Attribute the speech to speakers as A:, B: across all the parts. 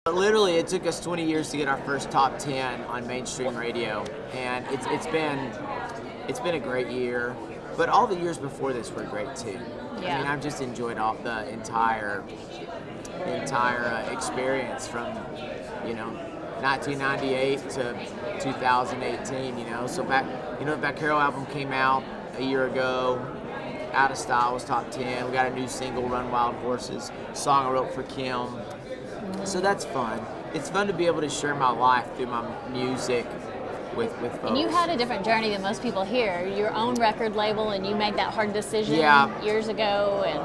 A: Literally, it took us 20 years to get our first top 10 on mainstream radio, and it's been a great year. But all the years before this were great too.
B: Yeah.
A: I mean, I've just enjoyed all the entire experience from 1998 to 2018. So back the Vaquero album came out a year ago. Out of Style was top 10. We got a new single, Run Wild Horses, song I wrote for Kim. So that's fun. It's fun to be able to share my life through my music with folks.
B: And you had a different journey than most people here. Your own record label, and you made that hard decision years ago, and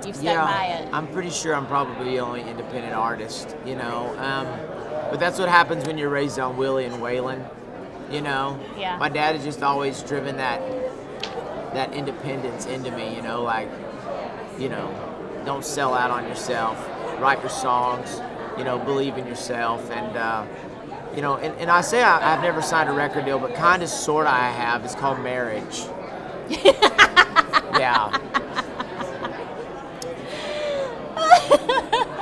B: you've stuck by it.
A: I'm pretty sure I'm probably the only independent artist, but that's what happens when you're raised on Willie and Waylon,
B: Yeah.
A: My dad has just always driven that independence into me, don't sell out on yourself, write your songs, believe in yourself, and and I say I've never signed a record deal, but kind of, sort of I have. It's called marriage. Yeah.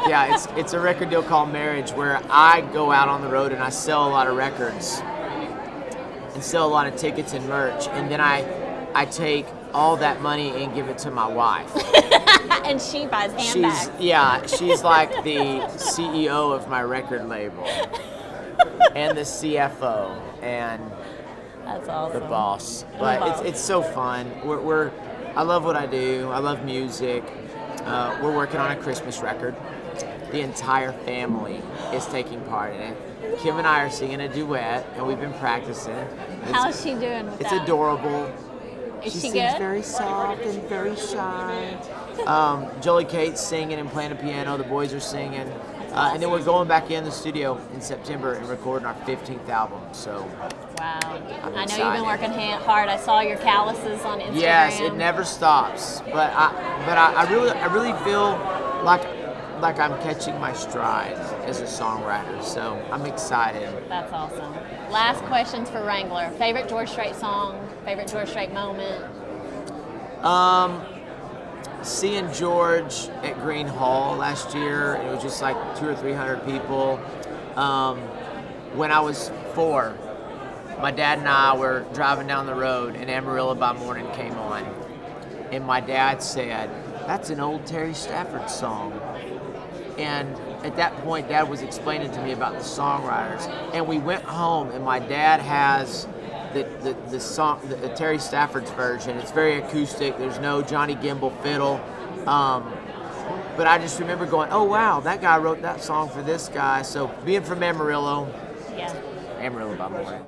A: Yeah, it's a record deal called Marriage, where I go out on the road and I sell a lot of records and sell a lot of tickets and merch, and then I take all that money and give it to my wife.
B: And she buys handbags.
A: She's like the CEO of my record label and the CFO and
B: that's awesome.
A: the boss. But it's so fun. I love what I do. I love music. We're working on a Christmas record. The entire family is taking part in it. Kim and I are singing a duet, and we've been practicing.
B: How's she doing with that?
A: It's adorable.
B: Is she
A: sings
B: good?
A: very soft and very shy. Jolie Kate's singing and playing the piano. The boys are singing. And then we're going back in the studio in September and recording our 15th album. So,
B: wow. I know
A: excited.
B: you've been working hard. I saw your calluses on Instagram.
A: Yes, it never stops. But I really feel like I'm catching my stride as a songwriter. So I'm excited.
B: That's awesome. Last questions for Wrangler. Favorite George Strait song? Favorite George Strait moment?
A: Seeing George at Green Hall last year, it was just like 200 or 300 people. When I was 4, my dad and I were driving down the road, and Amarillo by Morning came on. And my dad said, "That's an old Terry Stafford song." And at that point, Dad was explaining to me about the songwriters. And we went home, and my dad has the song, the Terry Stafford's version. It's very acoustic. There's no Johnny Gimbel fiddle. But I just remember going, "Oh wow, that guy wrote that song for this guy." So being from Amarillo,
B: Yeah.
A: Amarillo by Morning.